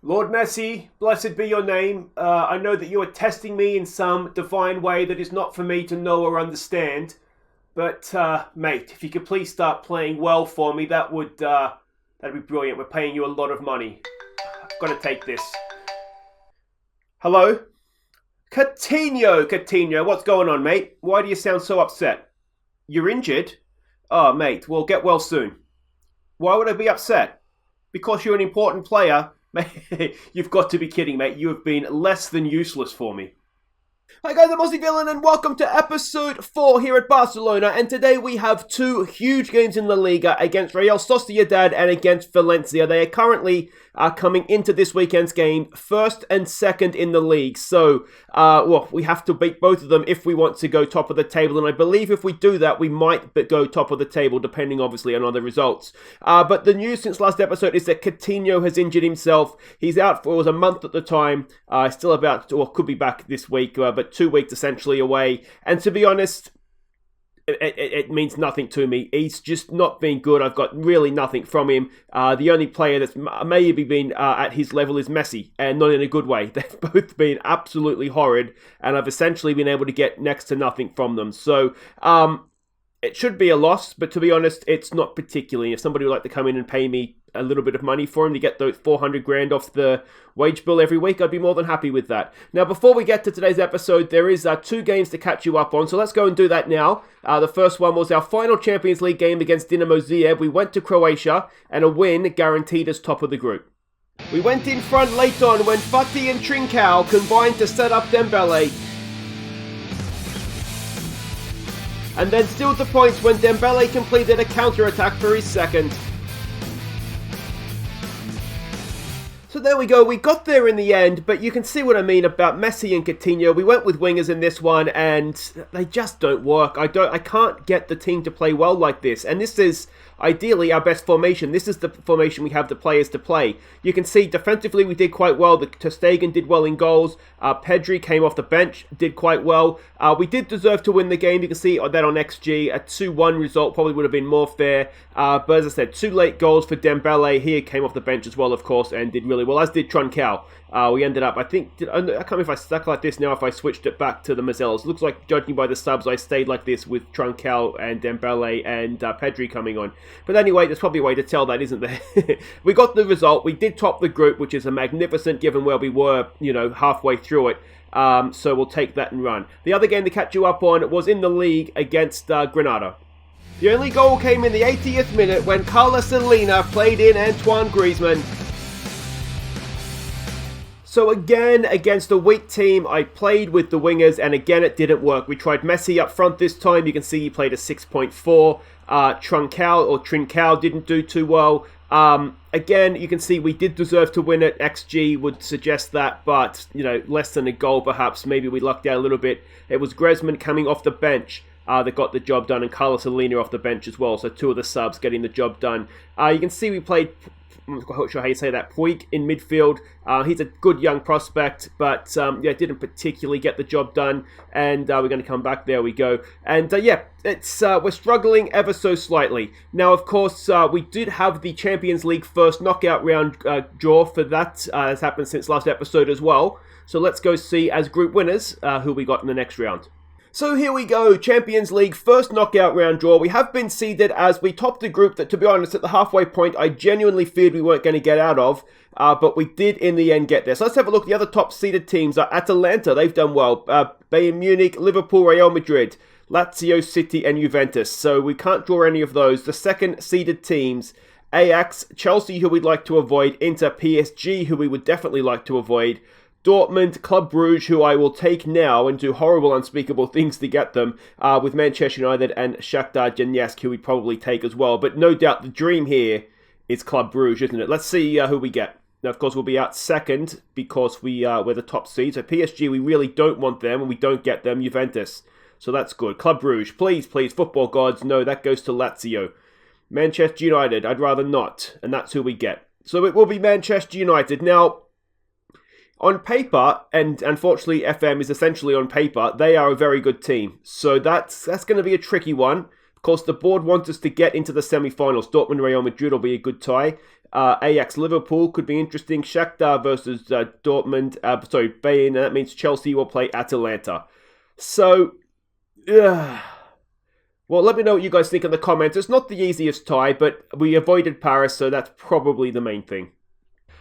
Lord Messi, blessed be your name. I know that you are testing me in some divine way that is not for me to know or understand. But, mate, if you could please start playing well for me, that'd be brilliant. We're paying you a lot of money. I've got to take this. Hello? Coutinho, what's going on, mate? Why do you sound so upset? You're injured? Oh, mate, well, get well soon. Why would I be upset? Because you're an important player? You've got to be kidding, mate. You have been less than useless for me. Hi guys, I'm Aussie Villain and welcome to episode 4 here at Barcelona, and today we have two huge games in La Liga against Real Sociedad and against Valencia. They are currently coming into this weekend's game first and second in the league, so we have to beat both of them if we want to go top of the table, and I believe if we do that we might go top of the table depending obviously on other results. But the news since last episode is that Coutinho has injured himself. He's out for, it was a month at the time, still about, or could be back this week, but 2 weeks essentially away, and to be honest, it means nothing to me. He's just not been good. I've got really nothing from him. The only player that's maybe been at his level is Messi, and not in a good way. They've both been absolutely horrid, and I've essentially been able to get next to nothing from them. So, it should be a loss, but to be honest, it's not particularly. If somebody would like to come in and pay me a little bit of money for him to get those 400 grand off the wage bill every week, I'd be more than happy with that. Now, before we get to today's episode, there is 2 games to catch you up on, so let's go and do that now. The first one was our final Champions League game against Dinamo Zagreb. We went to Croatia, and a win guaranteed us top of the group. We went in front late on when Fati and Trincao combined to set up Dembele, and then sealed the points when Dembele completed a counter-attack for his second. So there we go, we got there in the end, but you can see what I mean about Messi and Coutinho. We went with wingers in this one, and they just don't work. I can't get the team to play well like this, and this is ideally our best formation. This is the formation we have the players to play. You can see defensively we did quite well. Ter Stegen did well in goals. Pedri came off the bench, did quite well. We did deserve to win the game. You can see that on XG. A 2-1 result probably would have been more fair. But as I said, 2 late goals for Dembele. He came off the bench as well, of course, and did really well, as did Trincao. We ended up, I can't remember if I stuck like this now, if I switched it back to the Mazzellas. Looks like, judging by the subs, I stayed like this with Trincao and Dembele and Pedri coming on. But anyway, there's probably a way to tell that, isn't there? We got the result. We did top the group, which is a magnificent given where we were, halfway through it. So we'll take that and run. The other game to catch you up on was in the league against Granada. The only goal came in the 80th minute when Carlos Salina played in Antoine Griezmann. So again, against a weak team, I played with the wingers, and again it didn't work. We tried Messi up front this time. You can see he played a 6.4. Trincao didn't do too well. Again, you can see we did deserve to win it. XG would suggest that, but, less than a goal perhaps. Maybe we lucked out a little bit. It was Griezmann coming off the bench that got the job done, and Carlos Salina off the bench as well. So 2 of the subs getting the job done. You can see we played, I'm not sure how you say that, Puig in midfield. He's a good young prospect, but didn't particularly get the job done, and we're going to come back. There we go. And it's we're struggling ever so slightly. Now, of course, we did have the Champions League first knockout round draw for that. Has happened since last episode as well. So let's go see, as group winners, who we got in the next round. So here we go, Champions League first knockout round draw. We have been seeded as we topped the group that, to be honest, at the halfway point, I genuinely feared we weren't going to get out of. But we did in the end get there. So let's have a look. The other top seeded teams are Atalanta. They've done well. Bayern Munich, Liverpool, Real Madrid, Lazio, City and Juventus. So we can't draw any of those. The second seeded teams, Ajax, Chelsea, who we'd like to avoid, Inter, PSG, who we would definitely like to avoid, Dortmund, Club Brugge, who I will take now and do horrible, unspeakable things to get them, with Manchester United and Shakhtar Donetsk, who we'd probably take as well. But no doubt the dream here is Club Brugge, isn't it? Let's see who we get. Now, of course, we'll be out second because we're the top seed. So PSG, we really don't want them, and we don't get them. Juventus, so that's good. Club Brugge, please, football gods, no, that goes to Lazio. Manchester United, I'd rather not, and that's who we get. So it will be Manchester United. Now, on paper, and unfortunately FM is essentially on paper, they are a very good team. So that's going to be a tricky one. Of course, the board wants us to get into the semi-finals. Dortmund, Real Madrid will be a good tie. Ajax, Liverpool could be interesting. Shakhtar versus Dortmund. Bayern. That means Chelsea will play Atalanta. So, well, let me know what you guys think in the comments. It's not the easiest tie, but we avoided Paris, so that's probably the main thing.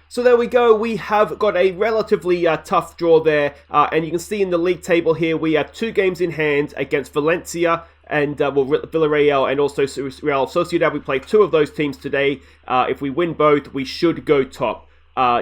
So there we go, we have got a relatively tough draw there, and you can see in the league table here, we have 2 games in hand against Valencia and Villarreal and also Real Sociedad. We play 2 of those teams today. If we win both, we should go top.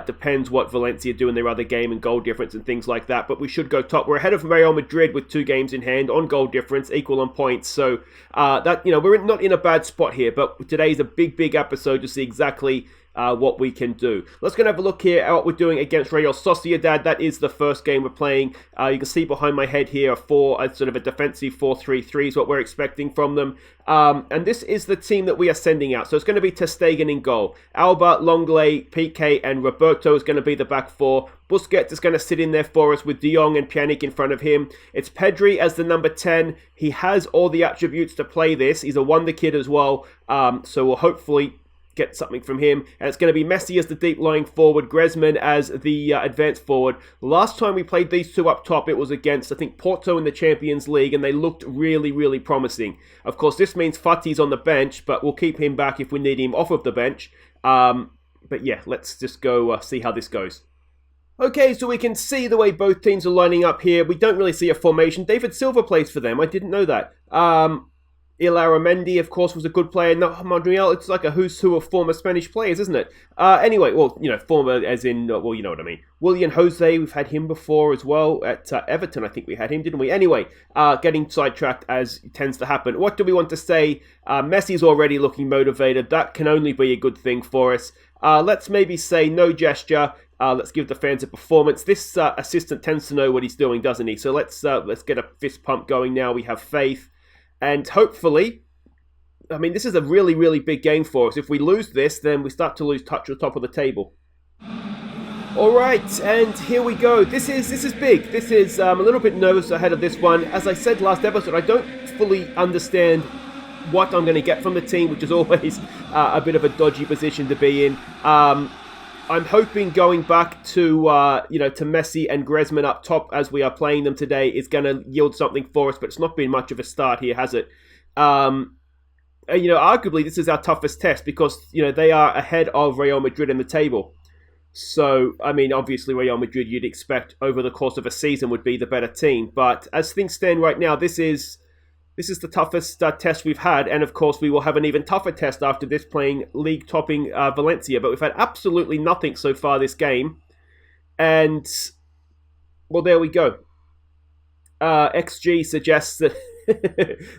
Depends what Valencia do in their other game and goal difference and things like that, but we should go top. We're ahead of Real Madrid with 2 games in hand on goal difference, equal on points, so we're not in a bad spot here, but today's a big episode to see exactly what we can do. Let's go and have a look here at what we're doing against Real Sociedad. That is the first game we're playing. You can see behind my head here sort of a defensive 4-3-3 is what we're expecting from them. And this is the team that we are sending out. So it's going to be ter Stegen in goal. Alba, Longley, Piqué, and Roberto is going to be the back 4. Busquets is going to sit in there for us with De Jong and Pjanic in front of him. It's Pedri as the number 10. He has all the attributes to play this. He's a wonder kid as well. So we'll hopefully get something from him. And it's going to be Messi as the deep lying forward, Griezmann as the advanced forward. Last time we played these 2 up top, it was against, I think, Porto in the Champions League, and they looked really promising. Of course, this means Fati's on the bench, but we'll keep him back if we need him off of the bench. But yeah, let's just go see how this goes. Okay, so we can see the way both teams are lining up here. We don't really see a formation. David Silva plays for them. I didn't know that. Illarramendi, of course, was a good player. No, Monreal, it's like a who's who of former Spanish players, isn't it? Anyway, well, former as in, well, you know what I mean. William Jose, we've had him before as well. At Everton, I think we had him, didn't we? Anyway, getting sidetracked as tends to happen. What do we want to say? Messi's already looking motivated. That can only be a good thing for us. Let's maybe say no gesture. Let's give the fans a performance. This assistant tends to know what he's doing, doesn't he? So let's get a fist pump going now. We have faith. And hopefully, I mean, this is a really big game for us. If we lose this, then we start to lose touch at the top of the table. All right, and here we go. This is big. This is a little bit nervous ahead of this one. As I said last episode, I don't fully understand what I'm going to get from the team, which is always a bit of a dodgy position to be in. I'm hoping going back to to Messi and Griezmann up top as we are playing them today is going to yield something for us, but it's not been much of a start here, has it? Arguably this is our toughest test because they are ahead of Real Madrid in the table. So, I mean, obviously Real Madrid you'd expect over the course of a season would be the better team, but as things stand right now, this is the toughest test we've had, and of course we will have an even tougher test after this playing league-topping Valencia, but we've had absolutely nothing so far this game, and, well, there we go. XG suggests that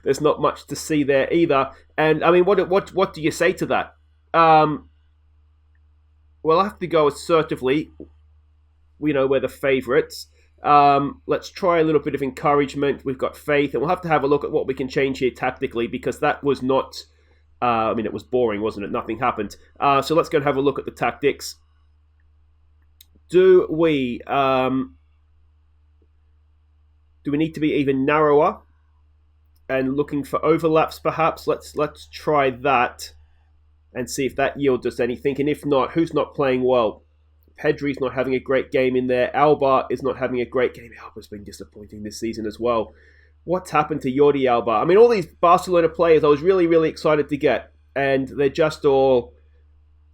there's not much to see there either, and, I mean, what do you say to that? Well, I have to go assertively. We know we're the favourites. Let's try a little bit of encouragement. We've got faith, and we'll have to have a look at what we can change here tactically, because that was not, it was boring, wasn't it? Nothing happened. So let's go and have a look at the tactics. Do we need to be even narrower and looking for overlaps perhaps? Let's try that and see if that yields us anything, and if not, who's not playing well? Pedri's not having a great game in there. Alba is not having a great game. Alba's been disappointing this season as well. What's happened to Jordi Alba? I mean, all these Barcelona players I was really excited to get, and they're just all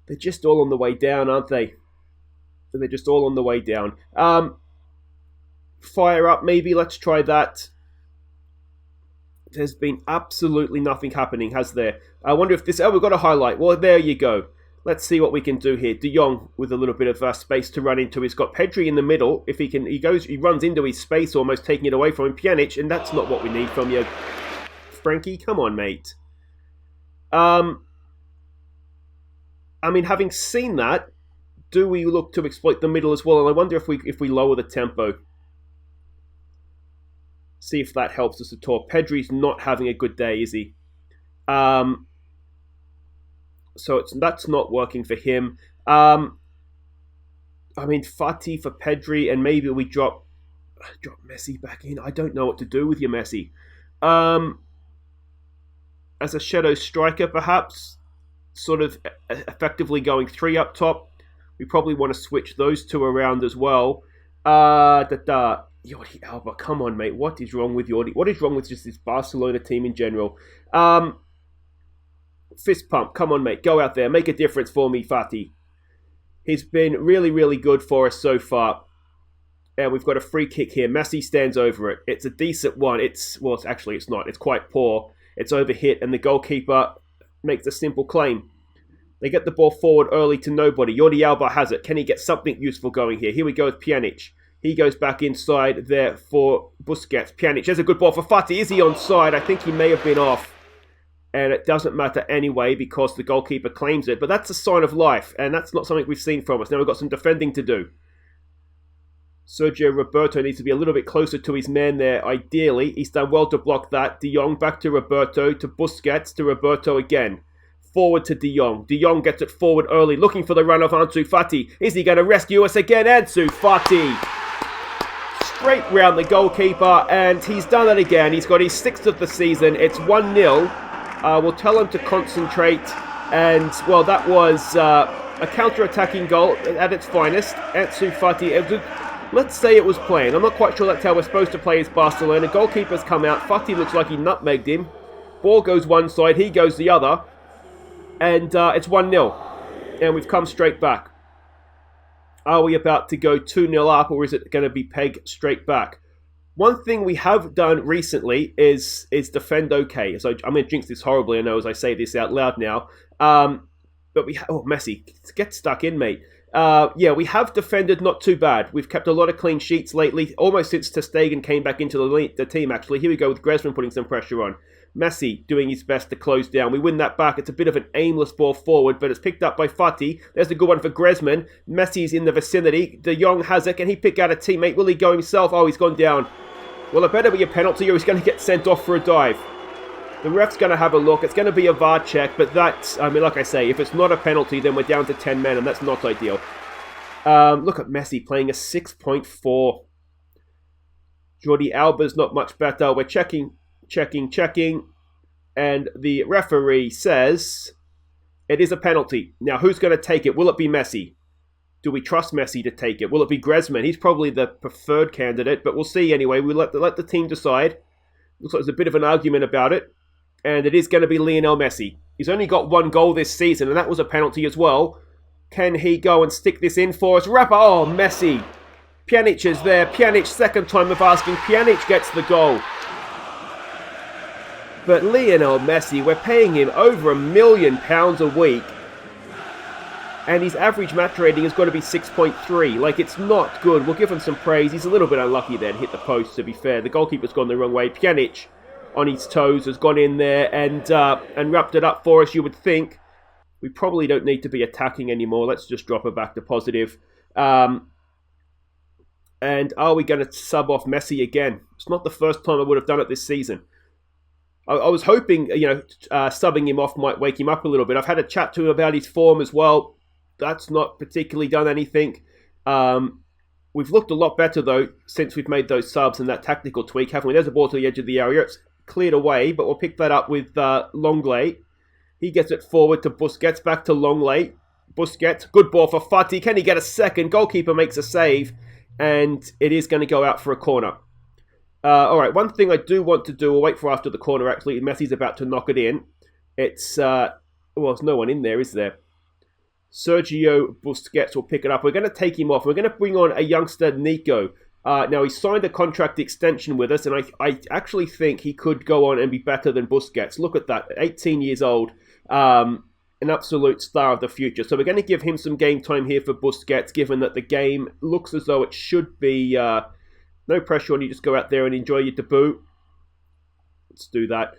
on the way down, aren't they? They're just all on the way down. Fire up, maybe. Let's try that. There's been absolutely nothing happening, has there? I wonder if this... Oh, we've got a highlight. Well, there you go. Let's see what we can do here. De Jong with a little bit of space to run into. He's got Pedri in the middle. If he runs into his space, almost taking it away from him. Pjanic, and that's not what we need from you, Frankie. Come on, mate. I mean, having seen that, do we look to exploit the middle as well? And I wonder if we lower the tempo. See if that helps us at all. Pedri's not having a good day, is he? So that's not working for him. I mean, Fati for Pedri, and maybe we drop Messi back in. I don't know what to do with your Messi. as a shadow striker, perhaps, sort of effectively going 3 up top. We probably want to switch those 2 around as well. Jordi Alba, come on, mate. What is wrong with Jordi? What is wrong with just this Barcelona team in general? Fist pump. Come on, mate. Go out there. Make a difference for me, Fati. He's been really, really good for us so far. And we've got a free kick here. Messi stands over it. It's a decent one. It's not. It's quite poor. It's overhit, and the goalkeeper makes a simple claim. They get the ball forward early to nobody. Jordi Alba has it. Can he get something useful going here? Here we go with Pjanic. He goes back inside there for Busquets. Pjanic has a good ball for Fati. Is he onside? I think he may have been off. And it doesn't matter anyway because the goalkeeper claims it. But that's a sign of life, and that's not something we've seen from us. Now we've got some defending to do. Sergio Roberto needs to be a little bit closer to his man there, ideally. He's done well to block that. De Jong back to Roberto, to Busquets, to Roberto again. Forward to De Jong. De Jong gets it forward early, looking for the run of Ansu Fati. Is he going to rescue us again? Ansu Fati. Straight round the goalkeeper, and he's done it again. He's got his 6th of the season. It's 1-0. We'll tell him to concentrate. And, well, that was a counter-attacking goal at its finest. Ansu Fati. Let's say it was playing. I'm not quite sure that's how we're supposed to play as Barcelona. Goalkeeper's come out. Fati looks like he nutmegged him. Ball goes one side, he goes the other. And it's 1-0. And we've come straight back. Are we about to go 2-0 up, or is it going to be pegged straight back? One thing we have done recently is defend okay. So I'm going to jinx this horribly, I know, as I say this out loud now. But Messi, get stuck in, mate. We have defended not too bad. We've kept a lot of clean sheets lately, almost since ter Stegen came back into the team, actually. Here we go with Griezmann putting some pressure on. Messi doing his best to close down. We win that back. It's a bit of an aimless ball forward, but it's picked up by Fati. There's a good one for Griezmann. Messi's in the vicinity. De Jong has it. Can he pick out a teammate? Will he go himself? Oh, he's gone down. Well, it better be a penalty or he's going to get sent off for a dive. The ref's going to have a look. It's going to be a VAR check, but that's, like I say, if it's not a penalty, then we're down to 10 men, and that's not ideal. Look at Messi playing a 6.4. Jordi Alba's not much better. We're checking. And the referee says it is a penalty. Now, who's going to take it? Will it be Messi? Do we trust Messi to take it? Will it be Griezmann? He's probably the preferred candidate, but we'll see anyway. We'll let the team decide. Looks like there's a bit of an argument about it. And it is going to be Lionel Messi. He's only got 1 goal this season, and that was a penalty as well. Can he go and stick this in for us? Oh, Messi. Pjanic is there. Pjanic, second time of asking. Pjanic gets the goal. But Lionel Messi, we're paying him over £1 million a week. And his average match rating has got to be 6.3. Like, it's not good. We'll give him some praise. He's a little bit unlucky there and hit the post, to be fair. The goalkeeper's gone the wrong way. Pjanic, on his toes, has gone in there and wrapped it up for us, you would think. We probably don't need to be attacking anymore. Let's just drop it back to positive. And are we going to sub off Messi again? It's not the first time I would have done it this season. I was hoping, subbing him off might wake him up a little bit. I've had a chat to him about his form as well. That's not particularly done anything. We've looked a lot better, though, since we've made those subs and that tactical tweak, haven't we? There's a ball to the edge of the area. It's cleared away, but we'll pick that up with Longley. He gets it forward to Busquets, back to Longley. Busquets, good ball for Fati. Can he get a second? Goalkeeper makes a save, and it is going to go out for a corner. All right, one thing I do want to do, we'll wait for after the corner, actually. Messi's about to knock it in. It's, there's no one in there, is there? Sergio Busquets will pick it up. We're going to take him off. We're going to bring on a youngster, Nico. Now, he signed a contract extension with us, and I actually think he could go on and be better than Busquets. Look at that, 18 years old, an absolute star of the future. So we're going to give him some game time here for Busquets, given that the game looks as though it should be... no pressure on you, just go out there and enjoy your debut. Let's do that.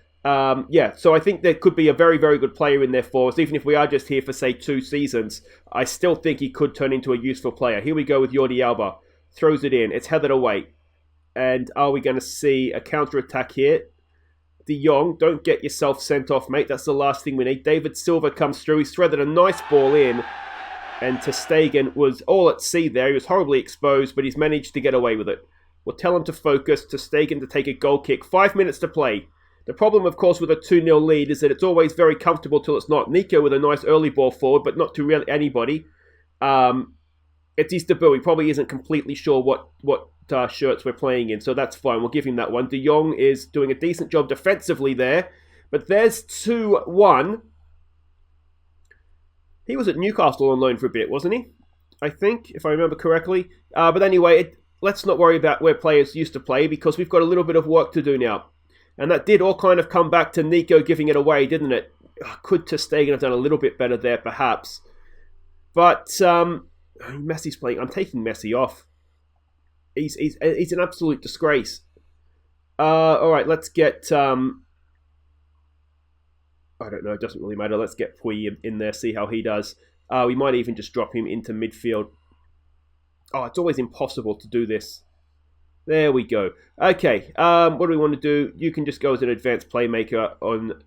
So I think there could be a very, very good player in there for us. Even if we are just here for, say, 2 seasons, I still think he could turn into a useful player. Here we go with Jordi Alba. Throws it in. It's headed away. And are we going to see a counter-attack here? De Jong, don't get yourself sent off, mate. That's the last thing we need. David Silva comes through. He's threaded a nice ball in. And ter Stegen was all at sea there. He was horribly exposed, but he's managed to get away with it. We'll tell him to focus. Ter Stegen to take a goal kick. 5 minutes to play. The problem, of course, with a 2-0 lead is that it's always very comfortable till it's not. Nico with a nice early ball forward, but not to really anybody. It's his debut. He probably isn't completely sure what shirts we're playing in, so that's fine. We'll give him that one. De Jong is doing a decent job defensively there, but there's 2-1. He was at Newcastle on loan for a bit, wasn't he? I think, if I remember correctly. But anyway, let's not worry about where players used to play, because we've got a little bit of work to do now. And that did all kind of come back to Nico giving it away, didn't it? Could ter Stegen have done a little bit better there, perhaps. But Messi's playing. I'm taking Messi off. He's an absolute disgrace. All right, let's get... I don't know, it doesn't really matter. Let's get Pui in there, see how he does. We might even just drop him into midfield. Oh, it's always impossible to do this. There we go. Okay, what do we want to do? You can just go as an advanced playmaker on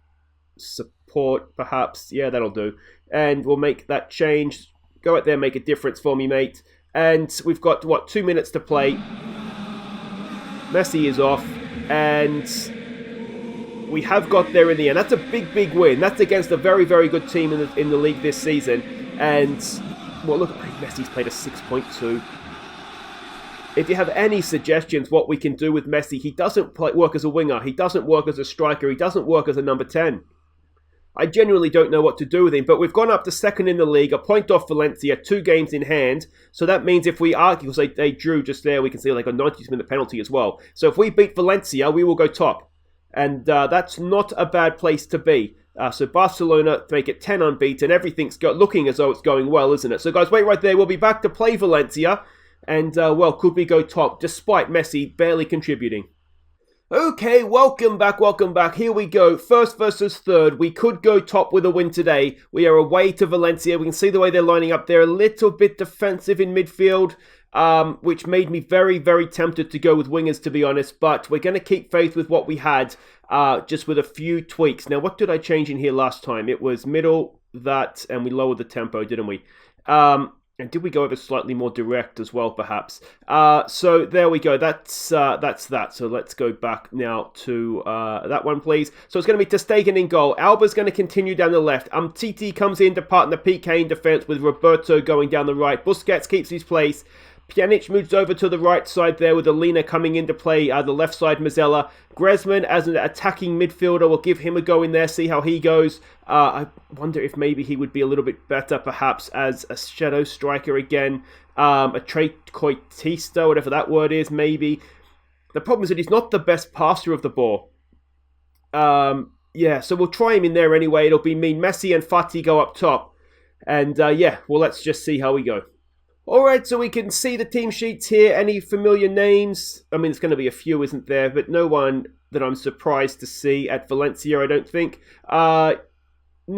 support, perhaps. Yeah, that'll do. And we'll make that change. Go out there, make a difference for me, mate. And we've got, 2 minutes to play. Messi is off. And we have got there in the end. That's a big, big win. That's against a very, very good team in the league this season. And, well, look, Messi's played a 6.2. If you have any suggestions what we can do with Messi, he doesn't work as a winger. He doesn't work as a striker. He doesn't work as a number 10. I genuinely don't know what to do with him, but we've gone up to second in the league, a point off Valencia, 2 games in hand. So that means if we argue, because they drew just there, we can see like a 90th minute penalty as well. So if we beat Valencia, we will go top. And that's not a bad place to be. So Barcelona make it 10 unbeaten. Everything's looking as though it's going well, isn't it? So guys, wait right there. We'll be back to play Valencia. And, well, could we go top, despite Messi barely contributing? Okay, welcome back. Here we go. First versus third. We could go top with a win today. We are away to Valencia. We can see the way they're lining up. They're a little bit defensive in midfield, which made me very, very tempted to go with wingers, to be honest. But we're going to keep faith with what we had, just with a few tweaks. Now, what did I change in here last time? It was middle, that, and we lowered the tempo, didn't we? And did we go over slightly more direct as well, perhaps? So there we go. That's that. So let's go back now to that one, please. So it's going to be ter Stegen in goal. Alba's going to continue down the left. Titi comes in to partner PK in defence with Roberto going down the right. Busquets keeps his place. Pjanic moves over to the right side there with Alina coming into play, the left side Mazzella. Griezmann as an attacking midfielder, will give him a go in there, see how he goes. I wonder if maybe he would be a little bit better perhaps as a shadow striker again. A trequartista, whatever that word is, maybe. The problem is that he's not the best passer of the ball. Yeah, so we'll try him in there anyway. It'll be me, Messi and Fati go up top. And yeah, well, let's just see how we go. Alright, so we can see the team sheets here. Any familiar names? I mean, it's going to be a few, isn't there? But no one that I'm surprised to see at Valencia, I don't think. No.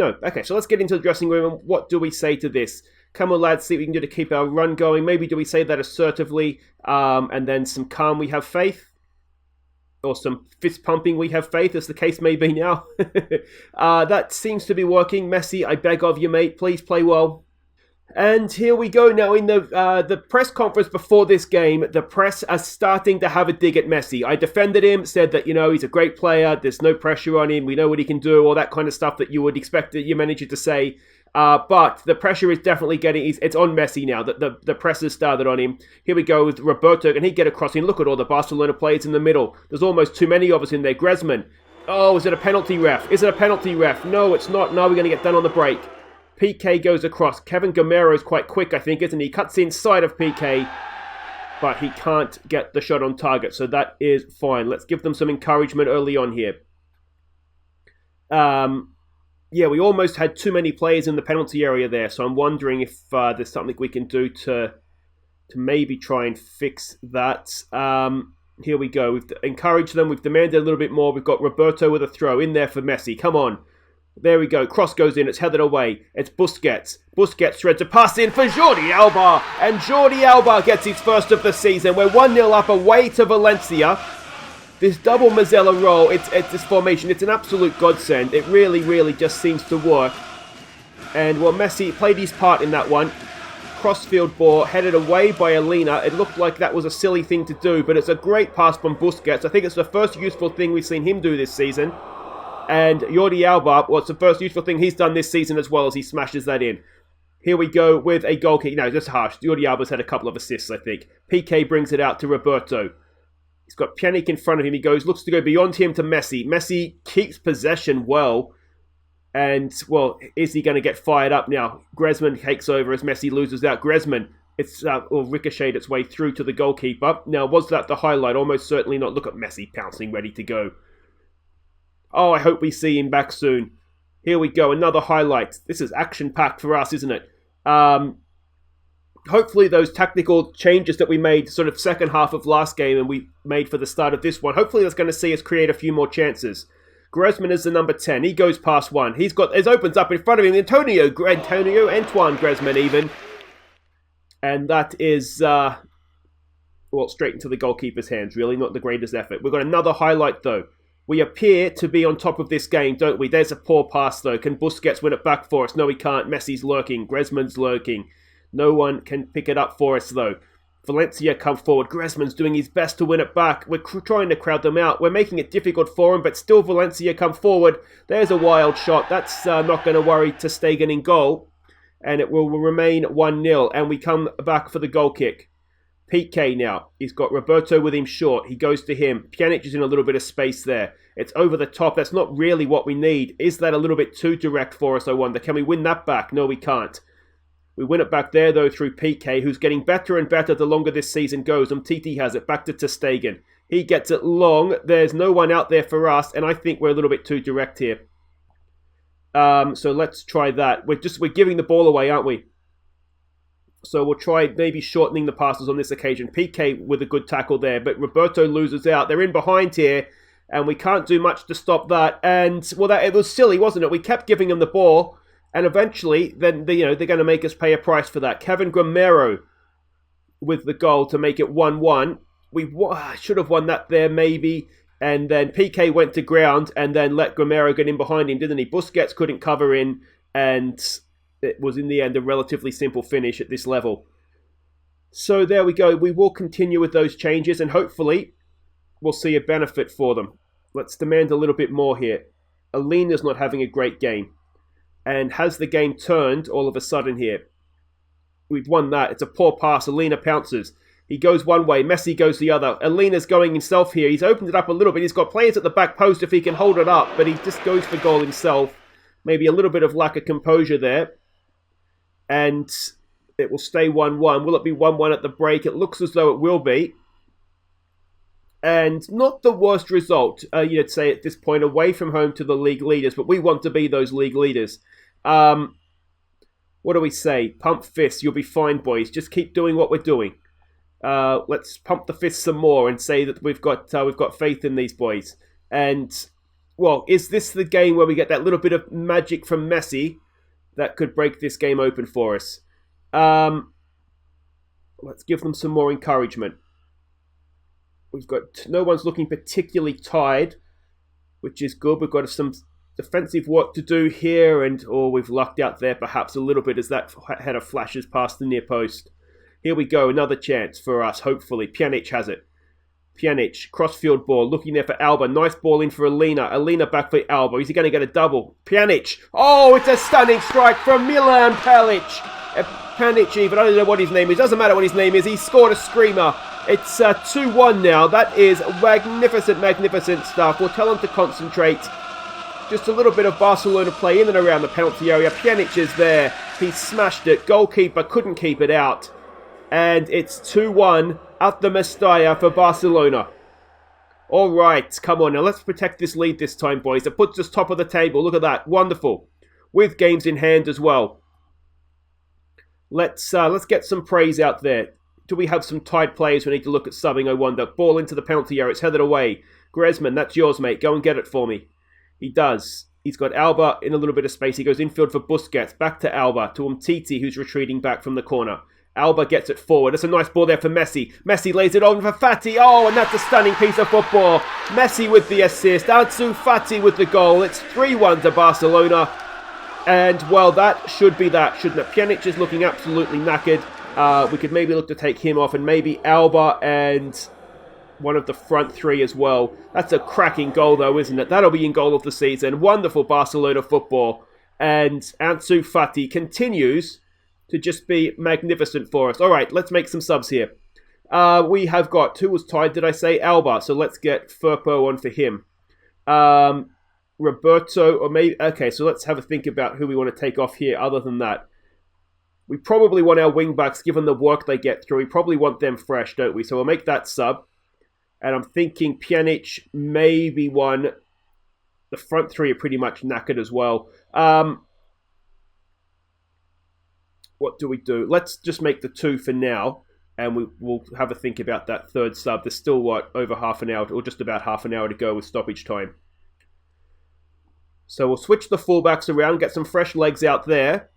Okay, so let's get into the dressing room. And what do we say to this? Come on, lads, see what we can do to keep our run going. Maybe do we say that assertively? And then some calm, we have faith? Or some fist pumping, we have faith, as the case may be now. That seems to be working. Messi, I beg of you, mate, please play well. And here we go now in the press conference before this game. The press are starting to have a dig at Messi. I defended him, said that, you know, he's a great player. There's no pressure on him. We know what he can do. All that kind of stuff that you would expect your manager to say. But the pressure is definitely it's on Messi now. The press has started on him. Here we go with Roberto. Can he get across him? Look at all the Barcelona players in the middle. There's almost too many of us in there. Griezmann. Oh, is it a penalty ref? Is it a penalty ref? No, it's not. No, we're going to get done on the break. PK goes across. Kevin Gamero is quite quick, I think, isn't he? Cuts inside of PK, but he can't get the shot on target, so that is fine. Let's give them some encouragement early on here. Yeah, we almost had too many players in the penalty area there, so I'm wondering if there's something we can do to maybe try and fix that. Here we go. We've encouraged them. We've demanded a little bit more. We've got Roberto with a throw in there for Messi. Come on. There we go. Cross goes in. It's headed away. It's Busquets. Busquets threads a pass in for Jordi Alba. And Jordi Alba gets his first of the season. We're 1-0 up away to Valencia. This double Mazzella roll, it's this formation. It's an absolute godsend. It really, really just seems to work. And, well, Messi played his part in that one. crossfield ball headed away by Alina. It looked like that was a silly thing to do, but it's a great pass from Busquets. I think it's the first useful thing we've seen him do this season. And Jordi Alba, well, it's the first useful thing he's done this season as well, as he smashes that in. Here we go with a goal kick. No, just harsh. Jordi Alba's had a couple of assists, I think. Piqué brings it out to Roberto. He's got Pjanic in front of him. He looks to go beyond him to Messi. Messi keeps possession well. And, well, is he going to get fired up now? Griezmann takes over as Messi loses out. Griezmann, it's ricocheted its way through to the goalkeeper. Now, was that the highlight? Almost certainly not. Look at Messi pouncing, ready to go. Oh, I hope we see him back soon. Here we go, another highlight. This is action-packed for us, isn't it? Hopefully those tactical changes that we made sort of second half of last game and we made for the start of this one, hopefully that's going to see us create a few more chances. Griezmann is the number 10. He goes past one. It opens up in front of him. Antoine Griezmann even. And that is, straight into the goalkeeper's hands, really. Not the greatest effort. We've got another highlight, though. We appear to be on top of this game, don't we? There's a poor pass, though. Can Busquets win it back for us? No, he can't. Messi's lurking. Griezmann's lurking. No one can pick it up for us, though. Valencia come forward. Griezmann's doing his best to win it back. We're trying to crowd them out. We're making it difficult for him, but still Valencia come forward. There's a wild shot. That's not going to worry ter Stegen in goal. And it will remain 1-0. And we come back for the goal kick. Piqué now. He's got Roberto with him short. He goes to him. Pjanic is in a little bit of space there. It's over the top. That's not really what we need. Is that a little bit too direct for us, I wonder? Can we win that back? No, we can't. We win it back there, though, through Piqué, who's getting better and better the longer this season goes. Umtiti has it. Back to ter Stegen. He gets it long. There's no one out there for us, and I think we're a little bit too direct here. So let's try that. We're giving the ball away, aren't we? So we'll try maybe shortening the passes on this occasion. Piqué with a good tackle there, but Roberto loses out. They're in behind here, and we can't do much to stop that. And, well, it was silly, wasn't it? We kept giving them the ball, and eventually, then they're going to make us pay a price for that. Kevin Gameiro with the goal to make it 1-1. We should have won that there, maybe. And then Piqué went to ground and then let Gameiro get in behind him, didn't he? Busquets couldn't cover in, and it was in the end a relatively simple finish at this level. So there we go. We will continue with those changes and hopefully we'll see a benefit for them. Let's demand a little bit more here. Alina's not having a great game. And has the game turned all of a sudden here? We've won that. It's a poor pass. Alina pounces. He goes one way. Messi goes the other. Alina's going himself here. He's opened it up a little bit. He's got players at the back post if he can hold it up. But he just goes for goal himself. Maybe a little bit of lack of composure there. And it will stay 1-1. Will it be 1-1 at the break? It looks as though it will be. And not the worst result, you'd say at this point, away from home to the league leaders. But we want to be those league leaders. What do we say? Pump fists. You'll be fine, boys. Just keep doing what we're doing. Let's pump the fists some more and say that we've got faith in these boys. And, well, is this the game where we get that little bit of magic from Messi that could break this game open for us? Let's give them some more encouragement. We've got no one's looking particularly tired, which is good. We've got some defensive work to do here, and we've lucked out there perhaps a little bit as that header flashes past the near post. Here we go, another chance for us, hopefully. Pjanic has it. Pjanic, crossfield ball, looking there for Alba. Nice ball in for Alina. Alina back for Alba. Is he going to get a double? Pjanic. Oh, it's a stunning strike from Milan Pjanic. Pjanic even, I don't know what his name is. Doesn't matter what his name is. He scored a screamer. It's 2-1 now. That is magnificent, magnificent stuff. We'll tell him to concentrate. Just a little bit of Barcelona play in and around the penalty area. Pjanic is there. He smashed it. Goalkeeper couldn't keep it out. And it's 2-1 at the Mestalla for Barcelona. All right, come on now. Let's protect this lead this time, boys. It puts us top of the table. Look at that. Wonderful. With games in hand as well. Let's get some praise out there. Do we have some tied players we need to look at subbing, I wonder? Ball into the penalty area. It's headed away. Griezmann, that's yours, mate. Go and get it for me. He does. He's got Alba in a little bit of space. He goes infield for Busquets. Back to Alba. To Umtiti, who's retreating back from the corner. Alba gets it forward. That's a nice ball there for Messi. Messi lays it on for Fati. Oh, and that's a stunning piece of football. Messi with the assist. Ansu Fati with the goal. It's 3-1 to Barcelona. And, well, that should be that, shouldn't it? Pjanic is looking absolutely knackered. We could maybe look to take him off, and maybe Alba and one of the front three as well. That's a cracking goal, though, isn't it? That'll be in goal of the season. Wonderful Barcelona football. And Ansu Fati continues to just be magnificent for us. All right, let's make some subs here. We have got, who was tied, did I say? Alba. So let's get Firpo on for him. Roberto, or maybe... Okay, so let's have a think about who we want to take off here other than that. We probably want our wing-backs, given the work they get through. We probably want them fresh, don't we? So we'll make that sub. And I'm thinking Pjanic, maybe one. The front three are pretty much knackered as well. What do we do? Let's just make the two for now. And we'll have a think about that third sub. There's still, over half an hour, or just about half an hour to go with stoppage time. So we'll switch the fullbacks around, get some fresh legs out there,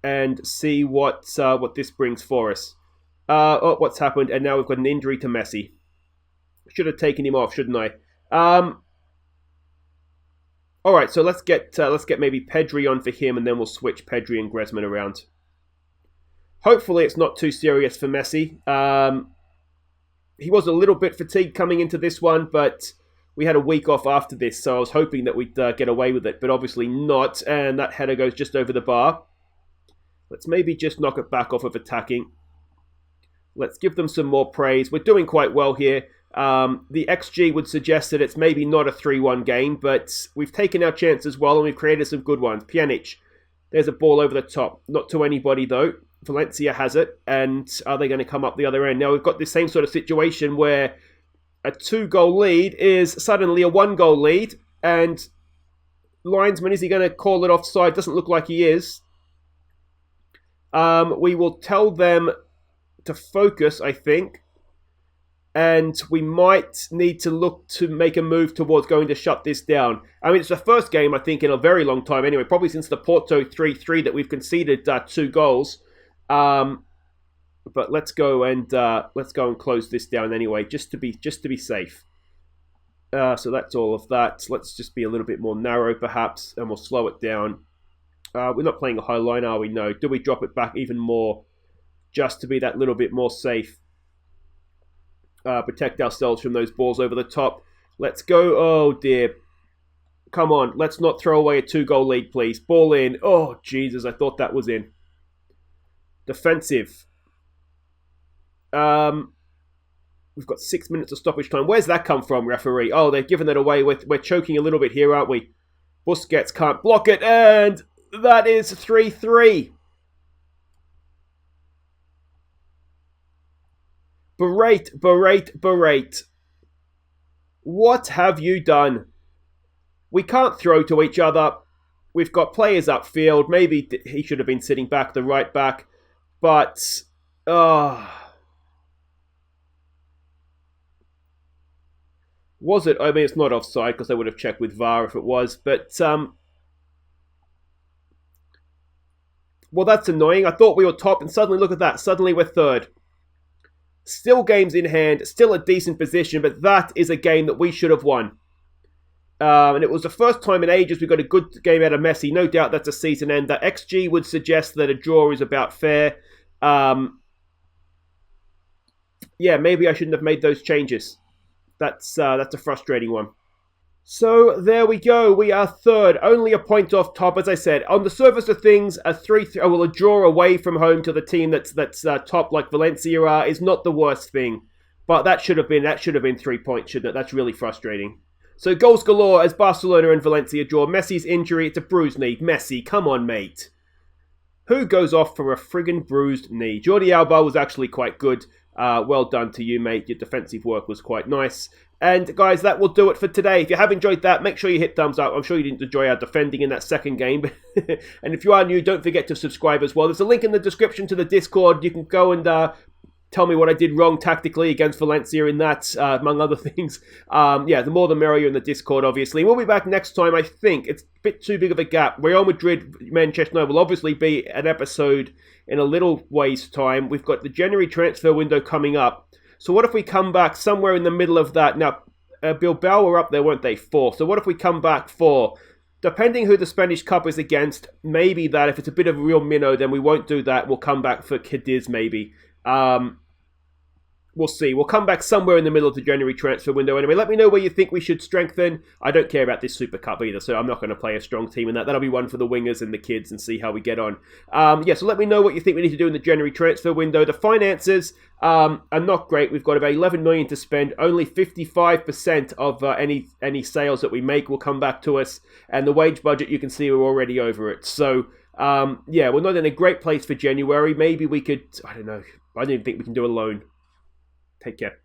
and see what this brings for us. What's happened? And now we've got an injury to Messi. Should have taken him off, shouldn't I? All right, so let's get maybe Pedri on for him, and then we'll switch Pedri and Griezmann around. Hopefully, it's not too serious for Messi. He was a little bit fatigued coming into this one, but we had a week off after this, so I was hoping that we'd get away with it, but obviously not. And that header goes just over the bar. Let's maybe just knock it back off of attacking. Let's give them some more praise. We're doing quite well here. The XG would suggest that it's maybe not a 3-1 game, but we've taken our chances well and we've created some good ones. Pjanic, there's a ball over the top. Not to anybody though. Valencia has it, and are they going to come up the other end? Now we've got the same sort of situation where a 2-goal lead is suddenly a 1-goal lead, and linesman, is he going to call it offside? Doesn't look like he is. We will tell them to focus, I think. And we might need to look to make a move towards going to shut this down. I mean, it's the first game, I think, in a very long time anyway. Probably since the Porto 3-3 that we've conceded 2 goals. But let's go and close this down anyway, just to be safe. So that's all of that. Let's just be a little bit more narrow, perhaps, and we'll slow it down. We're not playing a high line, are we? No. Do we drop it back even more, just to be that little bit more safe? Protect ourselves from those balls over the top. Let's go. Oh, dear. Come on. Let's not throw away a 2-goal lead, please. Ball in. Oh, Jesus. I thought that was in. Defensive. We've got 6 minutes of stoppage time. Where's that come from, referee? Oh, they've given it away. We're choking a little bit here, aren't we? Busquets can't block it. And that is 3-3. Berate. What have you done? We can't throw to each other. We've got players upfield. Maybe he should have been sitting back, the right back. But, was it? I mean, it's not offside because I would have checked with VAR if it was. But, well, that's annoying. I thought we were top, and suddenly, look at that. Suddenly we're third. Still games in hand, still a decent position, but that is a game that we should have won. And it was the first time in ages we got a good game out of Messi. No doubt that's a season ender. XG would suggest that a draw is about fair. Yeah, maybe I shouldn't have made those changes. That's a frustrating one. So there we go. We are third, only a point off top. As I said, on the surface of things, a draw away from home to the team that's top like Valencia are is not the worst thing. But that should have been 3 points, shouldn't it? That's really frustrating. So goals galore as Barcelona and Valencia draw. Messi's injury, it's a bruised knee. Messi, come on, mate. Who goes off for a friggin' bruised knee? Jordi Alba was actually quite good. Well done to you, mate. Your defensive work was quite nice. And guys, that will do it for today. If you have enjoyed that, make sure you hit thumbs up. I'm sure you didn't enjoy our defending in that second game. And if you are new, don't forget to subscribe as well. There's a link in the description to the Discord. You can go and tell me what I did wrong tactically against Valencia in that, among other things. Yeah, the more the merrier in the Discord, obviously. We'll be back next time, I think. It's a bit too big of a gap. Real Madrid, Manchester will obviously be an episode in a little ways' time. We've got the January transfer window coming up. So what if we come back somewhere in the middle of that? Now, Bilbao were up there, weren't they? 4. So what if we come back for depending who the Spanish Cup is against, maybe that. If it's a bit of a real minnow, then we won't do that. We'll come back for Cadiz maybe. We'll see. We'll come back somewhere in the middle of the January transfer window. Anyway, let me know where you think we should strengthen. I don't care about this Super Cup either, so I'm not going to play a strong team in that. That'll be one for the wingers and the kids and see how we get on. So let me know what you think we need to do in the January transfer window. The finances are not great. We've got about 11 million to spend. Only 55% of any sales that we make will come back to us. And the wage budget, you can see we're already over it. So, we're not in a great place for January. Maybe we could, I don't know. I don't even think we can do a loan. Take care.